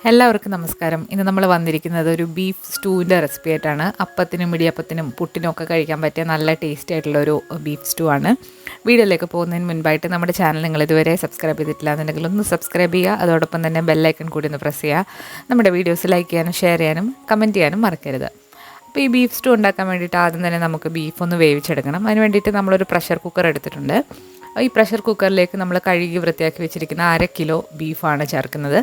എല്ലാവർക്കും നമസ്കാരം. ഇന്ന് നമ്മൾ വന്നിരിക്കുന്നത് ഒരു ബീഫ് സ്റ്റൂവിൻ്റെ റെസിപ്പി ആയിട്ടാണ്. അപ്പത്തിനും ഇടിയപ്പത്തിനും പുട്ടിനും ഒക്കെ കഴിക്കാൻ പറ്റിയ നല്ല ടേസ്റ്റി ആയിട്ടുള്ളൊരു ബീഫ് സ്റ്റൂ ആണ്. വീഡിയോയിലേക്ക് പോകുന്നതിന് മുൻപായിട്ട് നമ്മുടെ ചാനൽ നിങ്ങൾ ഇതുവരെ സബ്സ്ക്രൈബ് ചെയ്തിട്ടില്ല എന്നുണ്ടെങ്കിൽ ഒന്ന് സബ്സ്ക്രൈബ് ചെയ്യുക. അതോടൊപ്പം തന്നെ ബെല്ലൈക്കൺ കൂടി ഒന്ന് പ്രസ് ചെയ്യുക. നമ്മുടെ വീഡിയോസ് ലൈക്ക് ചെയ്യാനും ഷെയർ ചെയ്യാനും കമൻറ്റ് ചെയ്യാനും മറക്കരുത്. അപ്പോൾ ഈ ബീഫ് സ്റ്റൂ ഉണ്ടാക്കാൻ വേണ്ടിയിട്ട് ആദ്യം തന്നെ നമുക്ക് ബീഫ് ഒന്ന് വേവിച്ചെടുക്കണം. അതിന് വേണ്ടിയിട്ട് നമ്മളൊരു പ്രഷർ കുക്കർ എടുത്തിട്ടുണ്ട്. ഈ പ്രഷർ കുക്കറിലേക്ക് നമ്മൾ കഴുകി വൃത്തിയാക്കി വെച്ചിരിക്കുന്ന 1/2 കിലോ ബീഫാണ് ചേർക്കുന്നത്.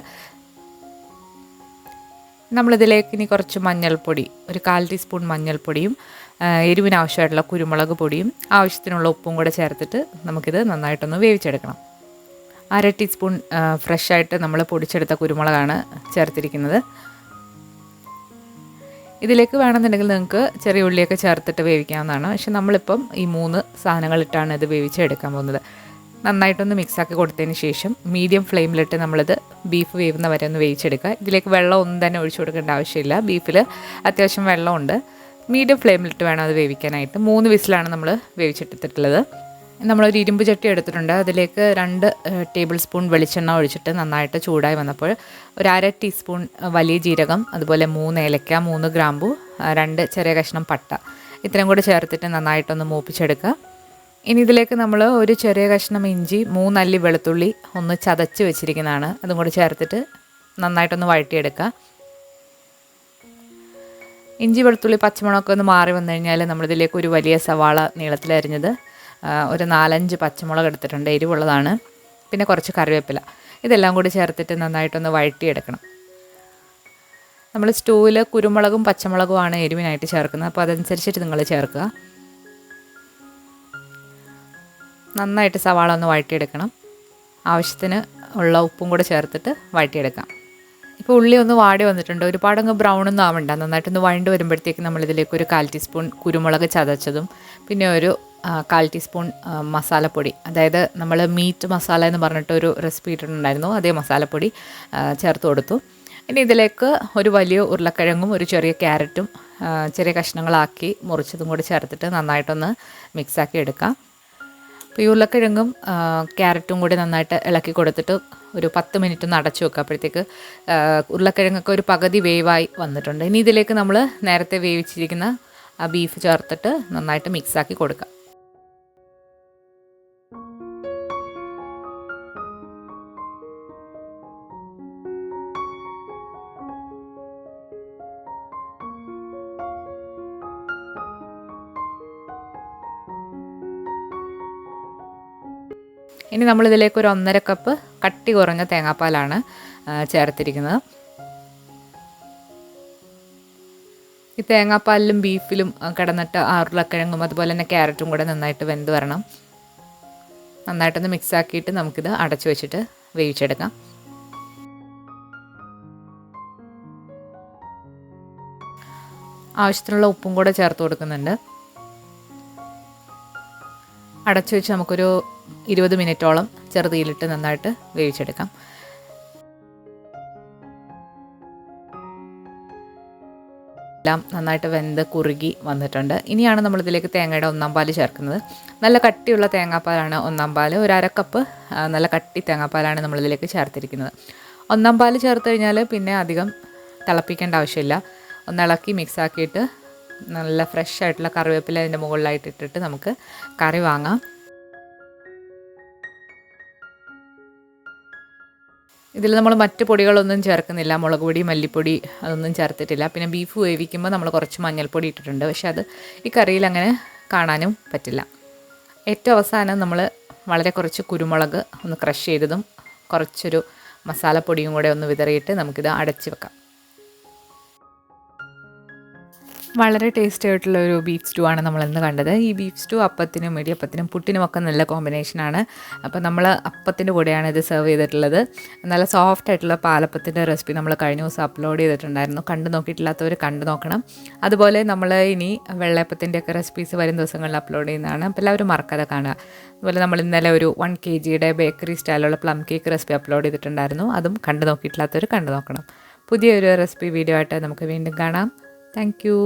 നമ്മളിതിലേക്ക് ഇനി കുറച്ച് മഞ്ഞൾപ്പൊടി, ഒരു 1/4 ടീസ്പൂൺ മഞ്ഞൾപ്പൊടിയും എരിവിന് ആവശ്യമായിട്ടുള്ള കുരുമുളക് പൊടിയും ആവശ്യത്തിനുള്ള ഉപ്പും കൂടെ ചേർത്തിട്ട് നമുക്കിത് നന്നായിട്ടൊന്ന് വേവിച്ചെടുക്കണം. 1/2 ടീസ്പൂൺ ഫ്രഷായിട്ട് നമ്മൾ പൊടിച്ചെടുത്ത കുരുമുളകാണ് ചേർത്തിരിക്കുന്നത്. ഇതിലേക്ക് വേണമെന്നുണ്ടെങ്കിൽ നിങ്ങൾക്ക് ചെറിയ ഉള്ളിയൊക്കെ ചേർത്തിട്ട് വേവിക്കാവുന്നതാണ്. പക്ഷെ നമ്മളിപ്പം ഈ 3 സാധനങ്ങളിട്ടാണ് ഇത് വേവിച്ചെടുക്കാൻ പോകുന്നത്. നന്നായിട്ടൊന്ന് മിക്സാക്കി കൊടുത്തതിന് ശേഷം മീഡിയം ഫ്ലെയിമിലിട്ട് നമ്മളിത് ബീഫ് വേവുന്ന വരെ ഒന്ന് വേവിച്ചെടുക്കുക. ഇതിലേക്ക് വെള്ളം ഒന്നും തന്നെ ഒഴിച്ചു കൊടുക്കേണ്ട ആവശ്യമില്ല. ബീഫിൽ അത്യാവശ്യം വെള്ളമുണ്ട്. മീഡിയം ഫ്ലെയിമിലിട്ട് വേണം അത് വേവിക്കാനായിട്ട്. 3 വിസിലാണ് നമ്മൾ വേവിച്ചെടുത്തിട്ടുള്ളത്. നമ്മളൊരു ഇരുമ്പ് ചട്ടി എടുത്തിട്ടുണ്ട്. അതിലേക്ക് 2 ടേബിൾ സ്പൂൺ വെളിച്ചെണ്ണ ഒഴിച്ചിട്ട് നന്നായിട്ട് ചൂടായി വന്നപ്പോൾ ഒരു 1/2 ടീസ്പൂൺ വലിയ ജീരകം, അതുപോലെ 3 ഏലക്ക, 3 ഗ്രാമ്പു, 2 ചെറിയ കഷ്ണം പട്ട, ഇത്രയും കൂടി ചേർത്തിട്ട് നന്നായിട്ടൊന്ന് മൂപ്പിച്ചെടുക്കുക. ഇനി ഇതിലേക്ക് നമ്മൾ ഒരു ചെറിയ കഷ്ണം ഇഞ്ചി, 3 അല്ലി വെളുത്തുള്ളി ഒന്ന് ചതച്ച് വെച്ചിരിക്കുന്നതാണ്, അതും കൂടി ചേർത്തിട്ട് നന്നായിട്ടൊന്ന് വഴറ്റിയെടുക്കുക. ഇഞ്ചി വെളുത്തുള്ളി പച്ചമുളകൊക്കെ ഒന്ന് മാറി വന്നു കഴിഞ്ഞാൽ നമ്മളിതിലേക്ക് ഒരു വലിയ സവാള നീളത്തിലരിഞ്ഞത്, ഒരു 4-5 പച്ചമുളക് എടുത്തിട്ടുണ്ട്, എരിവുള്ളതാണ്, പിന്നെ കുറച്ച് കറിവേപ്പില, ഇതെല്ലാം കൂടി ചേർത്തിട്ട് നന്നായിട്ടൊന്ന് വഴറ്റിയെടുക്കണം. നമ്മൾ സ്റ്റൂവിൽ കുരുമുളകും പച്ചമുളകുമാണ് എരിവിനായിട്ട് ചേർക്കുന്നത്, അപ്പോൾ അതനുസരിച്ചിട്ട് നിങ്ങൾ ചേർക്കുക. നന്നായിട്ട് സവാള ഒന്ന് വഴറ്റിയെടുക്കണം. ആവശ്യത്തിന് ഉള്ള ഉപ്പും കൂടെ ചേർത്തിട്ട് വഴറ്റിയെടുക്കാം. ഇപ്പോൾ ഉള്ളി ഒന്ന് വാടി വന്നിട്ടുണ്ട്. ഒരുപാടങ്ങ് ബ്രൗണൊന്നും ആവണ്ട. നന്നായിട്ടൊന്ന് വഴണ്ട് വരുമ്പോഴത്തേക്ക് നമ്മളിതിലേക്ക് ഒരു 1/4 ടീസ്പൂൺ കുരുമുളക് ചതച്ചതും പിന്നെ ഒരു 1/4 ടീസ്പൂൺ മസാലപ്പൊടി, അതായത് നമ്മൾ മീറ്റ് മസാല എന്ന് പറഞ്ഞിട്ടൊരു റെസിപ്പി ഇട്ടിട്ടുണ്ടായിരുന്നു, അതേ മസാലപ്പൊടി ചേർത്ത് കൊടുത്തു. ഇനി ഇതിലേക്ക് ഒരു വലിയ ഉരുളക്കിഴങ്ങും ഒരു ചെറിയ ക്യാരറ്റും ചെറിയ കഷ്ണങ്ങളാക്കി മുറിച്ചതും കൂടി ചേർത്തിട്ട് നന്നായിട്ടൊന്ന് മിക്സാക്കി എടുക്കാം. അപ്പോൾ ഈ ഉരുളക്കിഴങ്ങും ക്യാരറ്റും കൂടി നന്നായിട്ട് ഇളക്കി കൊടുത്തിട്ട് ഒരു 10 മിനിറ്റ് ഒന്ന് അടച്ചു വെക്കുക. അപ്പോഴത്തേക്ക് ഉരുളക്കിഴങ്ങൊക്കെ ഒരു പകുതി വേവായി വന്നിട്ടുണ്ട്. ഇനി ഇതിലേക്ക് നമ്മൾ നേരത്തെ വേവിച്ചിരിക്കുന്ന ആ ബീഫ് ചേർത്തിട്ട് നന്നായിട്ട് മിക്സാക്കി കൊടുക്കുക. ഇനി നമ്മളിതിലേക്ക് ഒരു 1.5 കപ്പ് കട്ടി കുറഞ്ഞ തേങ്ങാപ്പാലാണ് ചേർത്തിരിക്കുന്നത്. ഈ തേങ്ങാപ്പാലിലും ബീഫിലും കിടന്നിട്ട് ഉരുളക്കിഴങ്ങും അതുപോലെ തന്നെ ക്യാരറ്റും കൂടെ നന്നായിട്ട് വെന്ത് വരണം. നന്നായിട്ടൊന്ന് മിക്സാക്കിയിട്ട് നമുക്കിത് അടച്ചു വെച്ചിട്ട് വേവിച്ചെടുക്കാം. ആവശ്യത്തിനുള്ള ഉപ്പും കൂടെ ചേർത്ത് കൊടുക്കുന്നുണ്ട്. അടച്ചു വെച്ച് നമുക്കൊരു 20 മിനിറ്റോളം ചെറുതീയിലിട്ട് നന്നായിട്ട് വേവിച്ചെടുക്കാം. എല്ലാം നന്നായിട്ട് വെന്ത് കുറുകി വന്നിട്ടുണ്ട്. ഇനിയാണ് നമ്മളിതിലേക്ക് തേങ്ങയുടെ 1/4 പാല് ചേർക്കുന്നത്. നല്ല കട്ടിയുള്ള തേങ്ങാപ്പാലാണ് 1/4 പാല്. ഒരു 1/2 കപ്പ് നല്ല കട്ടി തേങ്ങാപ്പാലാണ് നമ്മളിതിലേക്ക് ചേർത്തിരിക്കുന്നത്. 1/4 പാല് ചേർത്ത് കഴിഞ്ഞാൽ പിന്നെ അധികം തിളപ്പിക്കേണ്ട ആവശ്യമില്ല. ഒന്ന് ഇളക്കി മിക്സാക്കിയിട്ട് നല്ല ഫ്രഷ് ആയിട്ടുള്ള കറിവേപ്പില അതിൻ്റെ മുകളിലായിട്ട് ഇട്ടിട്ട് നമുക്ക് കറി വാങ്ങാം. ഇതിൽ നമ്മൾ മറ്റ് പൊടികളൊന്നും ചേർക്കുന്നില്ല. മുളക് പൊടി, മല്ലിപ്പൊടി അതൊന്നും ചേർത്തിട്ടില്ല. പിന്നെ ബീഫ് വേവിക്കുമ്പോൾ നമ്മൾ കുറച്ച് മഞ്ഞൾപ്പൊടി ഇട്ടിട്ടുണ്ട്. പക്ഷെ അത് ഈ കറിയിൽ അങ്ങനെ കാണാനും പറ്റില്ല. ഏറ്റവും അവസാനം നമ്മൾ വളരെ കുറച്ച് കുരുമുളക് ഒന്ന് ക്രഷ് ചെയ്തതും കുറച്ചൊരു മസാലപ്പൊടിയും കൂടെ ഒന്ന് വിതറിയിട്ട് നമുക്കിത് അടച്ച് വെക്കാം. വളരെ ടേസ്റ്റി ആയിട്ടുള്ള ഒരു ബീഫ് സ്റ്റൂ ആണ് നമ്മളിന്ന് കണ്ടത്. ഈ ബീഫ് സ്റ്റൂ അപ്പത്തിനും ഇടിയപ്പത്തിനും പുട്ടിനുമൊക്കെ നല്ല കോമ്പിനേഷനാണ്. അപ്പോൾ നമ്മൾ അപ്പത്തിൻ്റെ കൂടെയാണ് ഇത് സെർവ് ചെയ്തിട്ടുള്ളത്. നല്ല സോഫ്റ്റ് ആയിട്ടുള്ള പാലപ്പത്തിൻ്റെ റെസിപ്പി നമ്മൾ കഴിഞ്ഞ ദിവസം അപ്ലോഡ് ചെയ്തിട്ടുണ്ടായിരുന്നു. കണ്ടു നോക്കിയിട്ടില്ലാത്തവർ കണ്ടു നോക്കണം. അതുപോലെ നമ്മൾ ഇനി വെള്ളയപ്പത്തിൻ്റെയൊക്കെ റെസിപ്പീസ് വരും ദിവസങ്ങളിൽ അപ്ലോഡ് ചെയ്യുന്നതാണ്. അപ്പോൾ എല്ലാവരും മറക്കാതെ കാണുക. അതുപോലെ നമ്മൾ ഇന്നലെ ഒരു 1 kg ബേക്കറി സ്റ്റൈലുള്ള പ്ലം കേക്ക് റെസിപ്പി അപ്ലോഡ് ചെയ്തിട്ടുണ്ടായിരുന്നു. അതും കണ്ടു നോക്കിയിട്ടില്ലാത്തവർ കണ്ടു നോക്കണം. പുതിയൊരു റെസിപ്പി വീഡിയോ ആയിട്ട് നമുക്ക് വീണ്ടും കാണാം. Thank you.